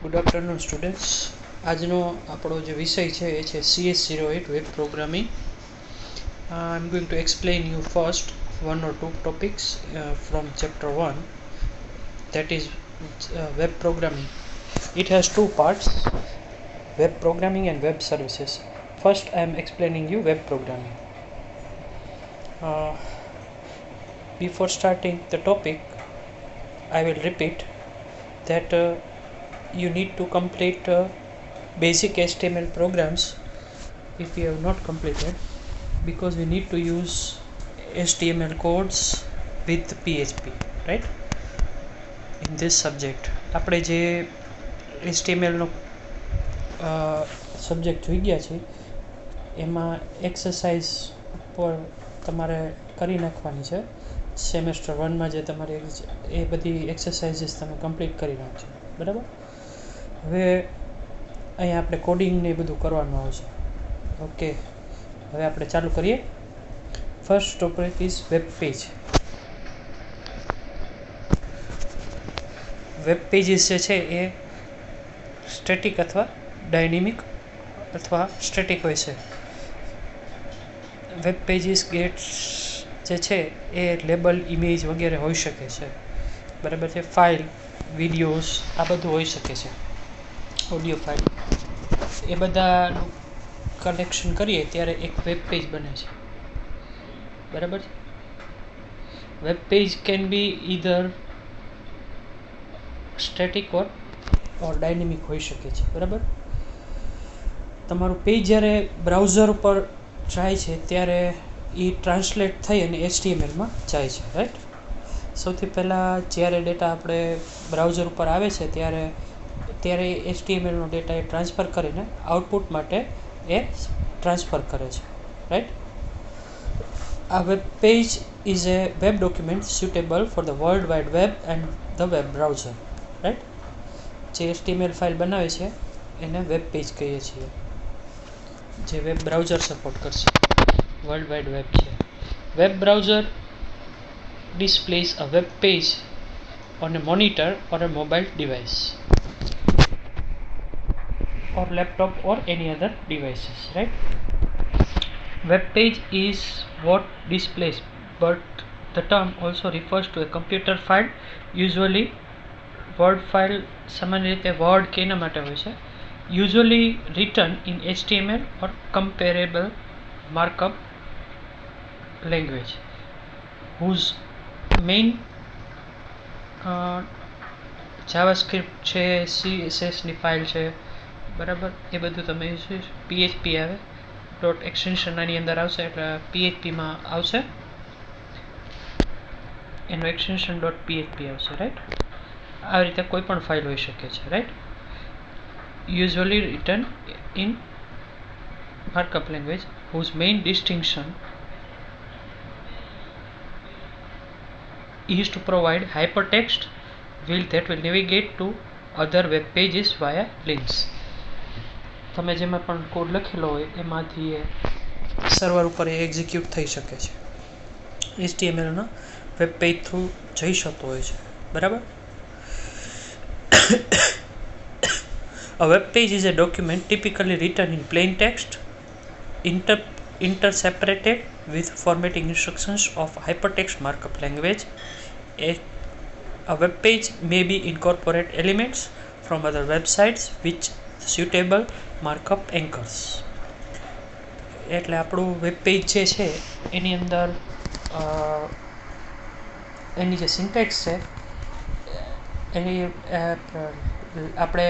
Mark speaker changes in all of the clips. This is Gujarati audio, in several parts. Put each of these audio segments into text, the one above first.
Speaker 1: Good afternoon, students. આજનો આપણો જે વિષય છે એ છે CS08 web programming. I'm going to explain you first one or two topics from chapter 1, that is web programming. It has two parts, web programming and web services. First I am explaining you web programming. Before starting the topic, I will repeat that you need to complete basic HTML programs if you have not completed, because we need to use HTML codes with PHP, right? In this subject આપણે જે HTML નો સબ્જેક્ટ જોઈ ગયા છે એમાં એક્સરસાઇઝ પર તમારે કરી નાખવાની છે. સેમેસ્ટર 1માં જે તમારે એ બધી એક્સરસાઇઝીસ તમે કમ્પ્લીટ કરી નાખજો, બરાબર? હવે અહીંયા આપણે કોડિંગ ને બધું કરવાનું આવશે. ઓકે, હવે આપણે ચાલુ કરીએ. First topic is web page. Web pages જે છે એ સ્ટેટિક અથવા ડાયનેમિક અથવા સ્ટેટિક હોય છે. વેબ પેજીસ ગેટ્સ જે છે એ લેબલ, ઇમેજ વગેરે હોઈ શકે છે, બરાબર છે? ફાઇલ, વિડીયોઝ આ બધું હોઈ શકે છે, ઓડિયો ફાઇલ, એ બધાનું કલેક્શન કરીએ ત્યારે એક વેબ પેજ બને છે, બરાબર છે? Web page can be either static or dynamic હોઈ શકે છે, બરાબર? તમારું પેજ જ્યારે બ્રાઉઝર ઉપર જાય છે ત્યારે એ ટ્રાન્સલેટ થઈ અને HTMLમાં જાય છે, રાઈટ? સૌથી પહેલાં જ્યારે ડેટા આપણે બ્રાઉઝર ઉપર આવે છે ત્યારે HTMLનો ડેટા એ ટ્રાન્સફર કરીને આઉટપુટ માટે એ ટ્રાન્સફર કરે છે, right? A web page is a web document suitable for the world wide web and the web browser, right? જે HTML ફાઇલ બનાવે છે એને વેબ પેજ કહીએ છીએ, જે વેબ બ્રાઉઝર સપોર્ટ કરશે. વર્લ્ડ વાઇડ વેબ છે. Web browser displays a web page on a monitor or a mobile device or laptop or any other devices, right? Web page is what displays, but the term also refers to a computer file, usually word file. સામાન્ય રીતે વર્ડ કેના માટે હોય છે? usually written in HTML or comparable markup language, whose main JavaScript છે, CSS ની ફાઇલ છે, બરાબર? એ બધું તમે PHP આવે, ડોટ એક્સટેન્શન આની અંદર આવશે એટલે PHPમાં આવશે, એનો એક્સટેન્શન ડોટ PHP આવશે, રાઈટ? આવી રીતે કોઈ પણ ફાઇલ હોઈ શકે છે, right? Usually return in markup language, whose main distinction is to provide hypertext that will navigate to other web pages via links. તમે જેમાં પણ કોડ લખેલો હોય એમાંથી સર્વર ઉપર એક્ઝિક્યુટ થઈ શકે છે, HTMLના વેબ પેજ થ્રુ જઈ શકતો હોય છે, બરાબર? A web page is a document typically written in plain text, interseparated with formatting instructions of hypertext markup language. A web page may be incorporate elements from other websites which suitable markup anchors. એટલે આપણું વેબ પેજ જે છે એની અંદર એની જે સિન્ટેક્સ છે એની આપણે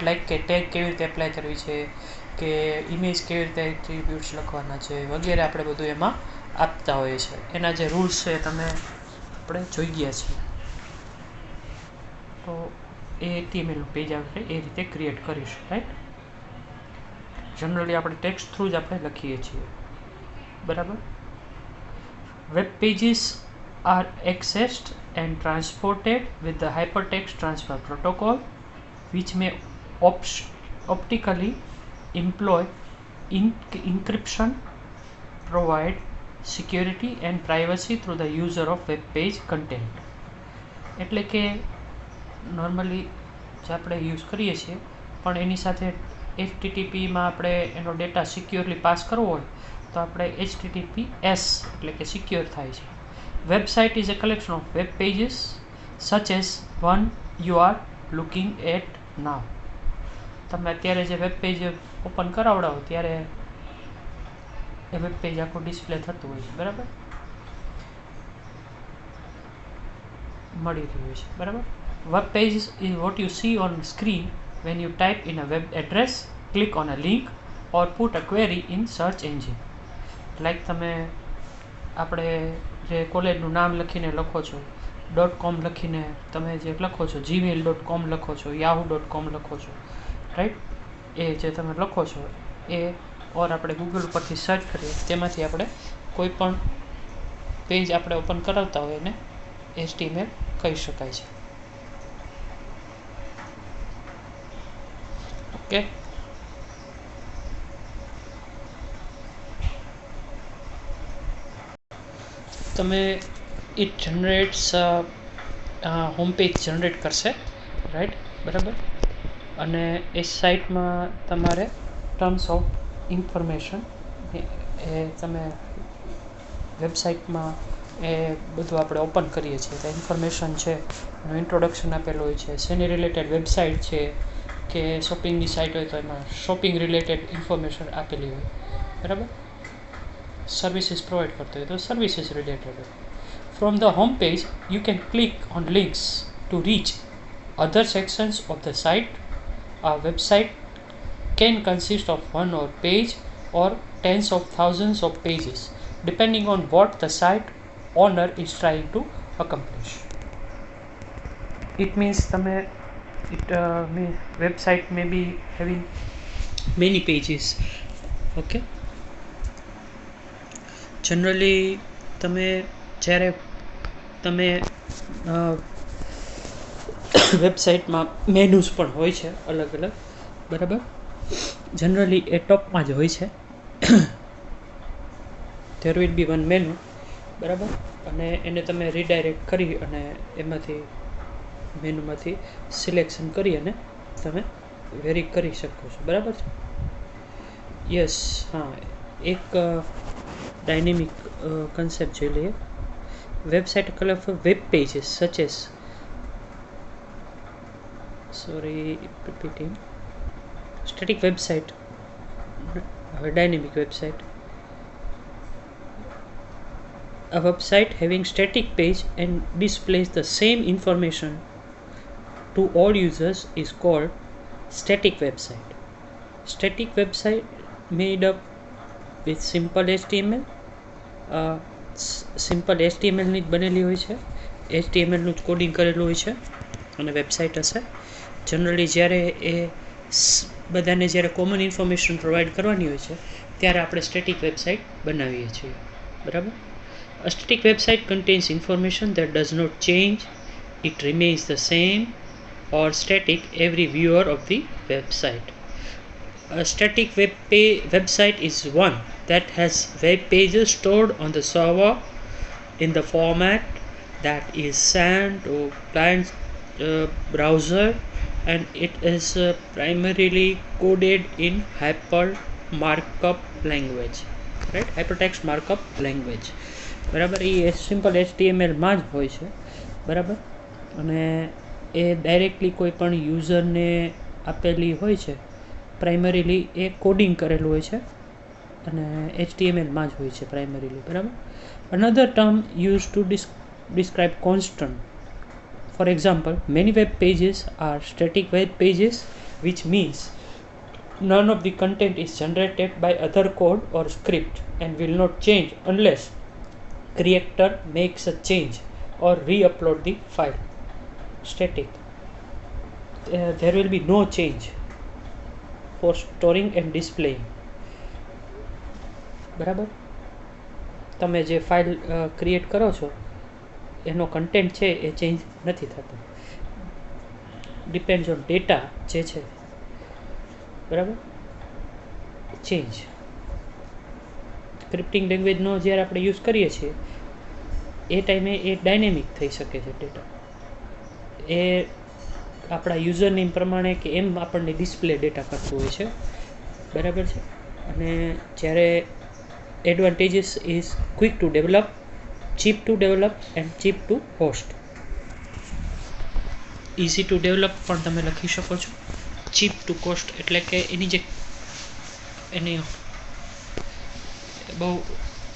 Speaker 1: લાઈક કે ટેગ કેવી રીતે એપ્લાય કરવી છે, કે ઇમેજ કેવી રીતે એટ્રીબ્યુટ્સ લખવાના છે વગેરે આપણે બધું એમાં આપતા હોઈએ છીએ. એના જે રૂલ્સ છે તમે આપણે જોઈ ગયા છીએ. તો એ HTML પેજ આપણે એ રીતે ક્રિએટ કરીશું, રાઈટ? જનરલી આપણે ટેક્સ્ટ થ્રુ જ આપણે લખીએ છીએ, બરાબર? Web pages are accessed and transported with the hypertext transfer protocol, which may optically employ encryption, provide security and privacy through the user of web page content. એટલે કે નોર્મલી જે આપણે યુઝ કરીએ છીએ, પણ એની સાથે HTTPમાં આપણે એનો ડેટા સિક્યોરલી પાસ કરવો હોય તો આપણે HTTPS એટલે કે સિક્યોર થાય છે. Website is a collection of web pages such as one you are looking at now. તમે અત્યારે જે વેબ પેજ ઓપન કરાવડાવો ત્યારે એ વેબ પેજ આખું ડિસ્પ્લે થતું હોય છે, બરાબર, મળી રહ્યું છે, બરાબર. Web page is what you see on screen when you type in a web address, click on a link or put a query in search engine. Like તમે આપણે જે કોલેજનું નામ લખીને લખો છો, .com લખીને તમે જે લખો છો, gmail.com લખો છો, yahoo.com લખો છો, રાઈટ, એ જે તમે લખો છો એ ઓર આપણે ગૂગલ ઉપરથી સર્ચ કરીએ તેમાંથી આપણે કોઈ પણ પેજ આપણે ઓપન કરાવતા હોય એને HTML કહી શકાય છે. ઓકે, તમે ઇટ જનરેટ્સ હોમ પેજ જનરેટ કરશે, રાઈટ, બરાબર. અને એ સાઇટમાં તમારે ટર્મ્સ ઓફ ઇન્ફોર્મેશન એ તમે વેબસાઇટમાં એ બધું આપણે ઓપન કરીએ છીએ તો ઇન્ફોર્મેશન છે, એનું ઇન્ટ્રોડક્શન આપેલું હોય છે, શેની રિલેટેડ વેબસાઇટ છે કે શોપિંગની સાઇટ હોય તો એમાં શોપિંગ રિલેટેડ ઇન્ફોર્મેશન આપેલી હોય, બરાબર. સર્વિસીસ પ્રોવાઈડ કરતો હોય તો સર્વિસીસ રિલેટેડ હોય. From the home page you can click on links to reach other sections of the site. A website can consist of one or page or tens of thousands of pages depending on what the site owner is trying to accomplish. It means website may be having many pages. Okay, generally જ્યારે તમે વેબસાઇટમાં મેનુઝ પણ હોય છે અલગ અલગ, બરાબર. જનરલી એ ટોપમાં જ હોય છે. There will be one menu, બરાબર, અને એને તમે રીડાયરેક્ટ કરી અને એમાંથી મેનુમાંથી સિલેક્શન કરી અને તમે વેરી કરી શકો છો, બરાબર છે. યસ, હા, એક ડાયનેમિક કન્સેપ્ટ જોઈ લઈએ. Website colour for web pages such as repeating static website, dynamic website. A website having static page and displays the same information to all users is called static website. Static website made up with simple HTML. Simple HTMLની જ બનેલી હોય છે, HTMLનું જ કોડિંગ કરેલું હોય છે અને વેબસાઇટ હશે. જનરલી જ્યારે એ બધાને જ્યારે કોમન ઇન્ફોર્મેશન પ્રોવાઈડ કરવાની હોય છે ત્યારે આપણે સ્ટેટિક વેબસાઇટ બનાવીએ છીએ, બરાબર. A static website contains information that does not change, it remains the same or static every viewer of the website. A static website is one that has web pages stored on the server in the format that is sent to client's browser, and it is primarily coded in hypertext markup language, બરાબર. એ સિમ્પલ HTMLમાં જ હોય છે, બરાબર. અને એ ડાયરેક્ટલી કોઈ પણ યુઝરને આપેલી હોય છે, પ્રાઇમરીલી એ કોડિંગ કરેલું હોય છે અને HTMLમાં જ હોય છે પ્રાઇમરીલી, બરાબર. Another term used to describe constant. For example, many web pages are static web pages, which means none of the content is generated by other code or script and will not change unless creator makes a change or re-upload the file. Static. There will be no change for storing and displaying, બરાબર. તમે જે ફાઇલ ક્રિએટ કરો છો એનો કન્ટેન્ટ છે એ ચેન્જ નથી થતો, ડિપેન્ડ્સ ઓન ડેટા જે છે, બરાબર, ચેન્જ. સ્ક્રિપ્ટિંગ લેંગ્વેજનો જ્યારે આપણે યુઝ કરીએ છીએ એ ટાઈમે એ ડાયનેમિક થઈ શકે છે ડેટા. એ આપણા યુઝર નેમ પ્રમાણે કે એમ આપણને ડિસ્પ્લે ડેટા કરતું હોય છે, બરાબર છે. અને જ્યારે advantages is quick to develop, cheap to develop and cheap to host. Easy to develop પણ તમે લખી શકો છો. ચીપ ટુ કોસ્ટ એટલે કે એની બહુ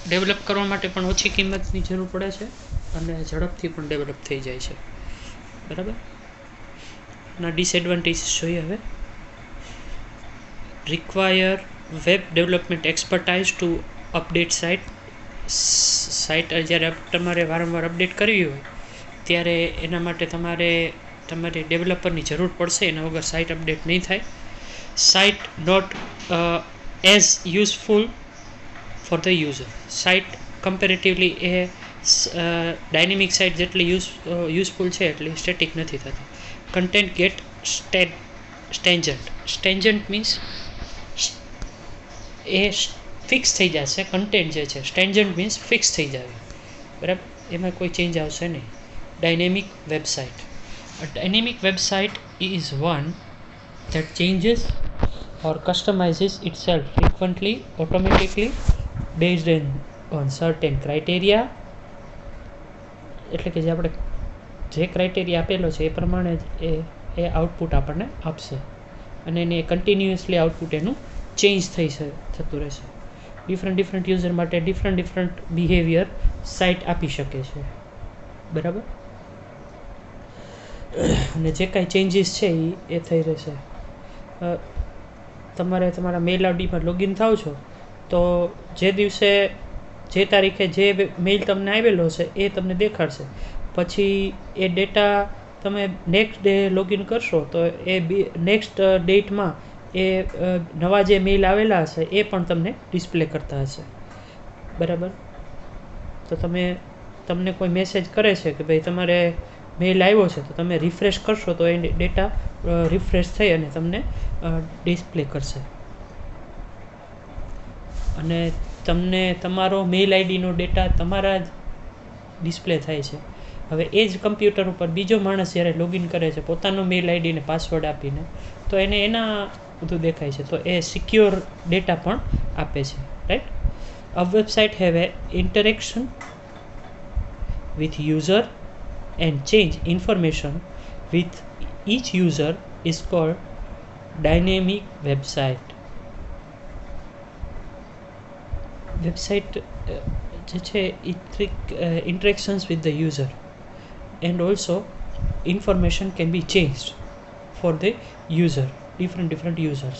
Speaker 1: ડેવલપ કરવા માટે પણ ઓછી કિંમતની જરૂર પડે છે અને ઝડપથી પણ ડેવલપ થઈ જાય છે, બરાબર. ના ડિસએડવાન્ટેજીસ જોઈએ હવે. Require web development expertise to update site જ્યારે તમારે વારંવાર અપડેટ કરવી હોય ત્યારે એના માટે તમારે ડેવલપરની જરૂર પડશે, એના વગર સાઇટ અપડેટ નહીં થાય. Site not as useful for the user. Site comparatively એ ડાયનેમિક સાઇટ જેટલી યુઝફુલ છે એટલી સ્ટેટિક નથી થતી. Content get stagnant. Stagnant means એ ફિક્સ થઈ જશે. કન્ટેન્ટ જે છે સ્ટેન્જન્ટ મીન્સ ફિક્સ થઈ જાય, બરાબર, એમાં કોઈ ચેન્જ આવશે નહીં. Dynamic website. A dynamic website is one that changes or customizes itself frequently, automatically, based on certain criteria. એટલે કે જે આપણે જે ક્રાઇટેરિયા આપેલો છે એ પ્રમાણે જ એ આઉટપુટ આપણને આપશે અને એને કન્ટિન્યુઅસલી આઉટપુટ એનું ચેન્જ થતું રહેશે. ડિફરન્ટ યુઝર માટે ડિફરન્ટ બિહેવિયર સાઇટ આપી શકે છે, બરાબર. અને જે કાંઈ ચેન્જીસ છે એ થઈ રહેશે. તમારે તમારા મેલ આઈડીમાં લોગિન થાવ છો તો જે દિવસે જે તારીખે જે મેલ તમને આવેલો છે એ તમને દેખાડશે. પછી એ ડેટા તમે નેક્સ્ટ ડે લોગિન કરશો તો એ નેક્સ્ટ ડેટમાં એ નવા જે મેલ આવેલા હશે એ પણ તમને ડિસ્પ્લે કરતા હશે, બરાબર. તો તમને કોઈ મેસેજ કરે છે કે ભાઈ તમારે મેલ આવ્યો છે, તો તમે રિફ્રેશ કરશો તો એ ડેટા રિફ્રેશ થઈ અને તમને ડિસ્પ્લે કરશે અને તમને તમારો મેલ આઈડીનો ડેટા તમારા જ ડિસ્પ્લે થાય છે. હવે એ જ કમ્પ્યુટર ઉપર બીજો માણસ જ્યારે લોગિન કરે છે પોતાનો મેલ આઈડીને પાસવર્ડ આપીને, તો એને એના બધું દેખાય છે. તો એ સિક્યોર ડેટા પણ આપે છે, right. A website have a interaction with user and change information with each user is called dynamic website. Website જે છે interactions with the user and also information can be changed for the user, different users.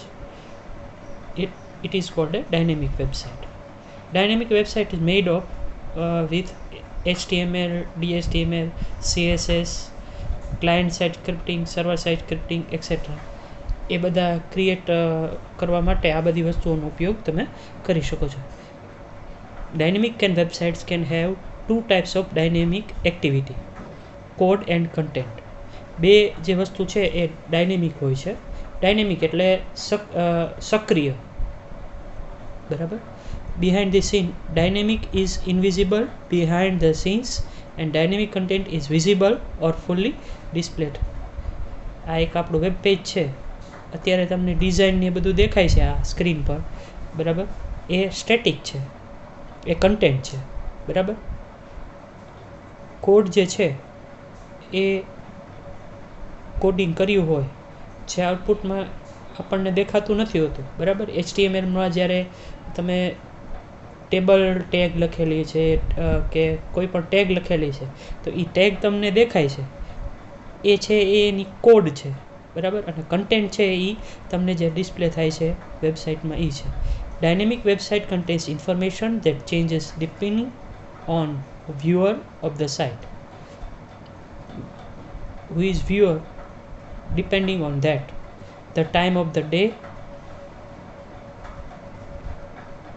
Speaker 1: It is called a dynamic website. Dynamic website is made of with HTML, DHTML, CSS, client side scripting, server side scripting, etc. એ બધા ક્રિએટ કરવા માટે આ બધી વસ્તુઓનો ઉપયોગ તમે કરી શકો છો. Dynamic websites can have to types of dynamic activity, code end content. બે જે વસ્તુ છે એ ડાયનેમિક હોય છે. ડાયનેમિક એટલે સક્રિય, બરાબર. Behind the scene, dynamic is invisible behind the scenes and dynamic content is visible or fully displayed. આ એક આપણું વેબ પેજ છે, અત્યારે તમને ડિઝાઇન ને બધું દેખાય છે આ સ્ક્રીન પર, બરાબર. એ સ્ટેટિક છે, એ કન્ટેન્ટ છે, બરાબર. કોડ જે છે એ કોડિંગ કર્યું હોય જે આઉટપુટમાં આપણને દેખાતું નથી હોતું, બરાબર. HTMLમાં જ્યારે તમે ટેબલ ટેગ લખેલી છે કે કોઈ પણ ટેગ લખેલી છે તો એ ટેગ તમને દેખાય છે, એ છે એ એની કોડ છે, બરાબર. અને કન્ટેન્ટ છે એ તમને જે ડિસ્પ્લે થાય છે વેબસાઇટમાં એ છે. Dynamic website contains information that changes depending on viewer of the site, who is viewer depending on that, the time of the day,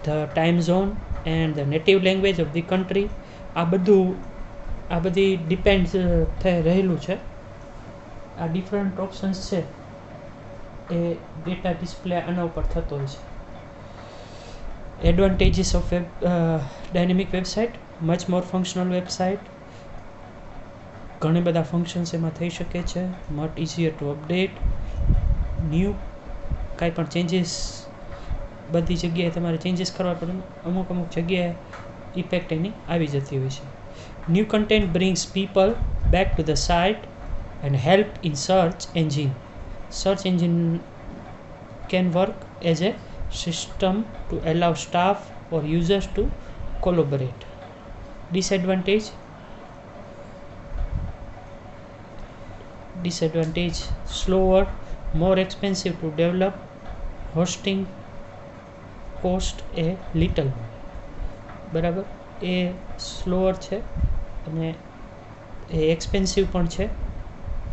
Speaker 1: the time zone and the native language of the country. આ બધી ડિપેન્ડ થઈ રહેલું છે. આ ડિફરન્ટ ઓપ્શન્સ છે એ ડેટા ડિસ્પ્લે આના ઉપર થતો હોય છે. Advantages of dynamic website: much more functional website, ઘણા બધા ફંક્શન્સ એમાં થઈ શકે છે. Much easier to update new કાંઈ પણ ચેન્જીસ બધી જગ્યાએ તમારે ચેન્જીસ કરવા પડે. અમુક જગ્યાએ ઇફેક્ટ એની આવી જતી હોય છે. New content brings people back to the site and help in search engine. Search engine can work as a system to allow staff or users to collaborate. Disadvantage slower, more expensive to develop, hosting cost a little. બરાબર, એ સ્લોઅર છે અને એ એક્સપેન્સિવ પણ છે.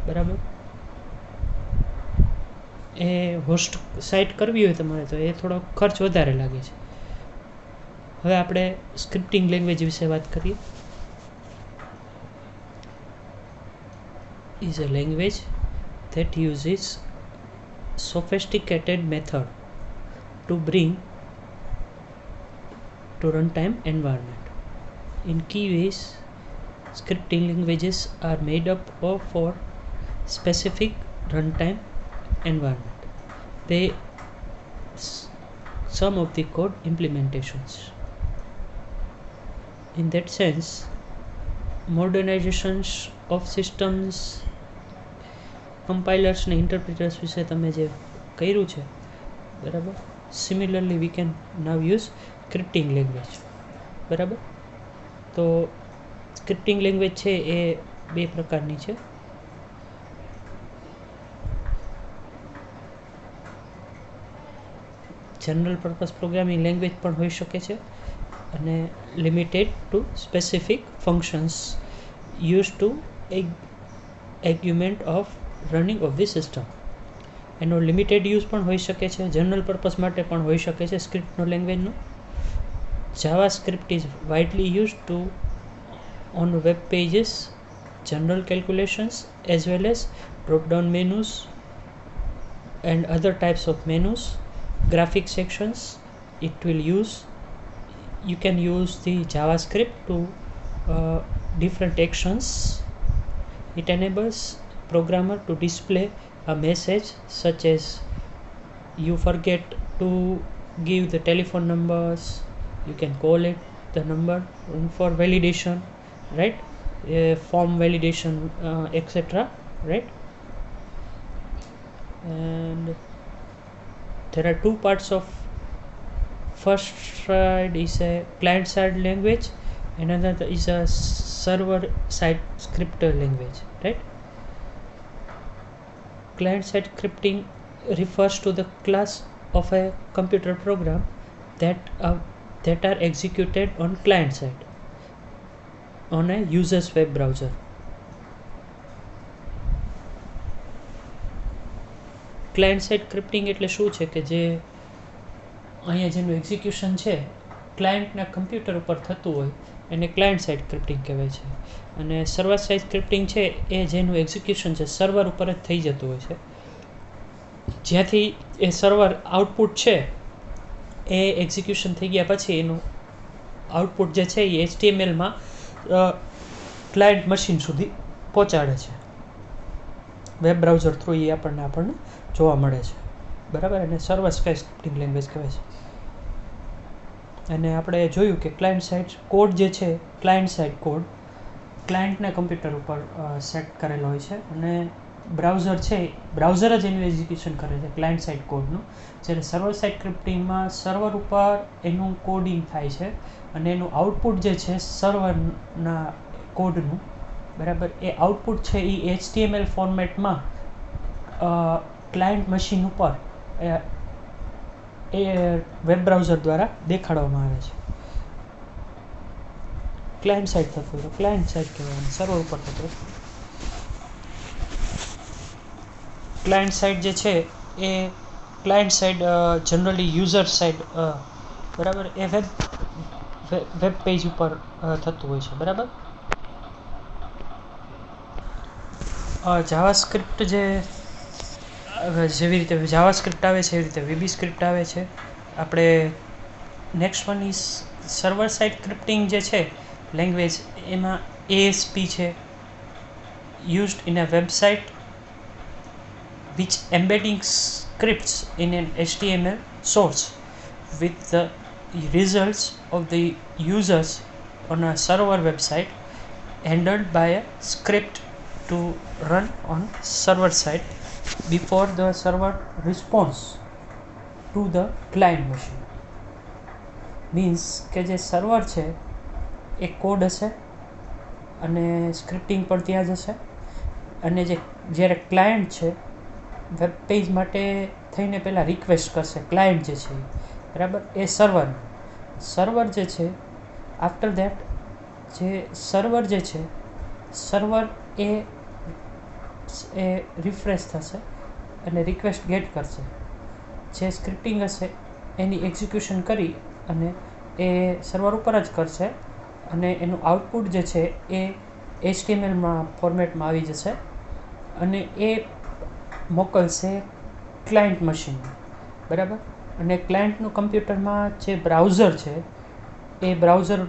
Speaker 1: બરાબર, એ હોસ્ટ સાઇટ કરવી હોય તમારે તો એ થોડો ખર્ચ વધારે લાગે છે. હવે આપણે સ્ક્રિપ્ટિંગ લેંગ્વેજ વિશે વાત કરીએ. is a language that uses sophisticated method to bring to runtime environment. In key ways, scripting languages are made up of for specific runtime environment. They some of the code implementations. In that sense, modernizations of systems, compilers and interpreters વિશે તમે જે કર્યું છે, બરાબર. Similarly, we can now use scripting language. બરાબર, તો સ્ક્રિપ્ટિંગ લેંગ્વેજ છે એ બે પ્રકારની છે. જનરલ પર્પઝ પ્રોગ્રામિંગ લેંગ્વેજ પણ હોઈ શકે છે અને limited to specific functions use to augment of running of the system. એનો લિમિટેડ યુઝ પણ હોઈ શકે છે, જનરલ પર્પઝ માટે પણ હોઈ શકે છે સ્ક્રિપ્ટનો લેંગ્વેજનો. Java script is widely use to on web pages, general calculations as well as drop down menus and other types of menus, graphic sections. You can use the JavaScript to different actions. It enables programmer to display a message such as you forget to give the telephone numbers, you can call it the number for validation, right? Form validation, etc., right? And there are two parts of first side is a client side language and another is a server side scripter language, right? Client side scripting refers to the class of a computer program that are executed on client side on a user's web browser. Client side scripting એટલે શું છે કે જે અહીંયા જેનું એક્ઝિક્યુશન છે ક્લાયન્ટના કમ્પ્યુટર ઉપર થતું હોય એને ક્લાયન્ટ સાઇડ સ્ક્રિપ્ટિંગ કહેવાય છે. અને સર્વર સાઇડ સ્ક્રિપ્ટિંગ છે એ જેનું એક્ઝિક્યુશન છે સર્વર ઉપર જ થઈ જતું હોય છે, જ્યાંથી એ સર્વર આઉટપુટ છે એ એક્ઝિક્યુશન થઈ ગયા પછી એનું આઉટપુટ જે છે એ HTML-માં ક્લાયન્ટ મશીન સુધી પહોંચાડે છે. વેબ બ્રાઉઝર થ્રુ એ આપણને જોવા મળે છે, બરાબર. અને સર્વર સાઇડ સ્ક્રિપ્ટિંગ લેંગ્વેજ કહેવાય છે. અને આપણે જોયું કે ક્લાયન્ટ સાઇડ કોડ જે છે, ક્લાયન્ટ સાઇડ કોડ ક્લાયન્ટના કમ્પ્યુટર ઉપર સેટ કરેલો હોય છે અને બ્રાઉઝર છે બ્રાઉઝર જ એનું એક્ઝિક્યુશન કરે છે ક્લાયન્ટ સાઇડ કોડનું. જ્યારે સર્વર સાઇડ સ્ક્રિપ્ટિંગમાં સર્વર ઉપર એનું કોડિંગ થાય છે અને એનું આઉટપુટ જે છે સર્વરના કોડનું, બરાબર, એ આઉટપુટ છે એ HTML ફોર્મેટમાં ક્લાયન્ટ મશીન ઉપર એ વેબ બ્રાઉઝર દ્વારા દેખાડવામાં આવે છે. ક્લાયન્ટ સાઇડ થતું તો ક્લાયન્ટ સાઇડ કહેવાય, સર્વર ઉપર થતું. ક્લાયન્ટ સાઇડ જે છે એ client side generally user side, બરાબર, એ વેબ પેજ ઉપર થતું હોય છે, બરાબર. જાવાસ્ક્રિપ્ટ જેવી રીતે જાવાસ્ક્રિપ્ટ આવે છે એવી રીતે VB સ્ક્રિપ્ટ આવે છે. આપણે next one is server side scripting જે છે લેંગ્વેજ, એમાં ASP છે, used in a website which embedding scripts in an HTML source with the results of the users on a server website handled by a script to run on server side before the server responds to the client machine. Means કે જે સર્વર છે એ કોડ હશે અને સ્ક્રિપ્ટિંગ પણ ત્યાં જ હશે, અને જ્યારે ક્લાયન્ટ છે વેબ પેજ માટે થઈને પહેલાં રિક્વેસ્ટ કરશે ક્લાયન્ટ જે છે બરાબર એ સર્વર જે છે આફ્ટર દેટ જે સર્વર એ રિફ્રેશ થશે અને રિક્વેસ્ટ ગેટ કરશે, જે સ્ક્રિપ્ટિંગ હશે એની એક્ઝિક્યુશન કરી અને એ સર્વર ઉપર જ કરશે અને એનું આઉટપુટ જે છે એ HTMLમાં ફોર્મેટમાં આવી જશે અને એ મોકલશે ક્લાયન્ટ મશીનમાં બરાબર. અને ક્લાયન્ટનું કમ્પ્યુટરમાં જે બ્રાઉઝર છે એ બ્રાઉઝર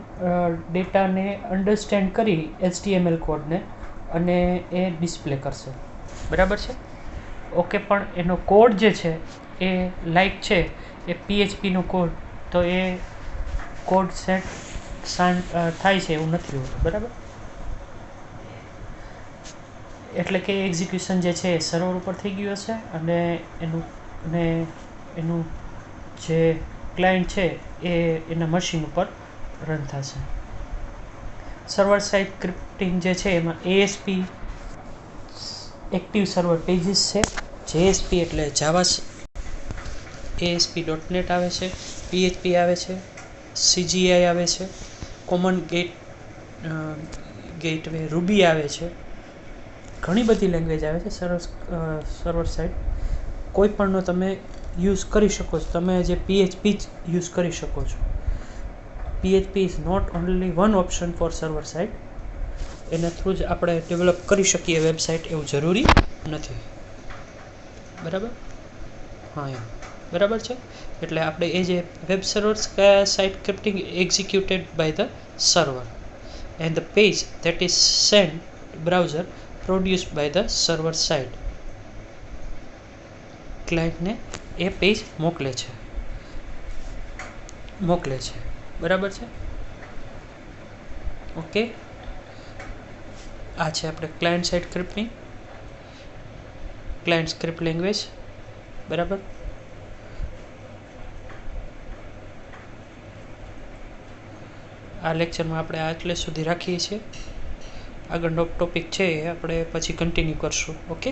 Speaker 1: ડેટાને અન્ડરસ્ટેન્ડ કરી HTML કોડને અને એ ડિસ્પ્લે કરશે બરાબર છે. ઓકે, પણ એનો કોડ જે છે એ લાઈક છે એ PHPનો કોડ, તો એ કોડ સેટ થાય છે એવું નથી હોતું બરાબર. એટલે કે એક્ઝિક્યુશન જે છે એ સર્વર ઉપર થઈ ગયું હશે અને એનું જે ક્લાયન્ટ છે એ એના મશીન ઉપર રન થશે. સર્વર સાઇડ સ્ક્રિપ્ટિંગ જે છે એમાં ASP એક્ટિવ સર્વર પેજીસ છે, JSP એટલે જાવા ASP.NET આવે છે, PHP આવે છે, CGI આવે છે, કોમન ગેટવે રૂબી આવે છે, ઘણી બધી લેંગ્વેજ આવે છે સર્વર સાઇડ. કોઈ પણનો તમે યુઝ કરી શકો છો, તમે જે PHP જ યુઝ કરી શકો છો. PHP is not only one option for server side, એના થ્રુ જ આપણે ડેવલપ કરી શકીએ વેબસાઇટ એવું જરૂરી નથી બરાબર. હા એમ બરાબર છે. એટલે આપણે એ જે web server side scripting executed by the server and the page that is sent browser produced by the server side. ક્લાયન્ટને એ પેજ મોકલે છે બરાબર છે. ઓકે, આ છે આપણે client side scripting, client script language બરાબર. આ લેક્ચરમાં આપણે આટલે સુધી રાખીએ છીએ. આગળનો ટોપિક છે એ આપણે પછી કન્ટિન્યુ કરશું. ઓકે.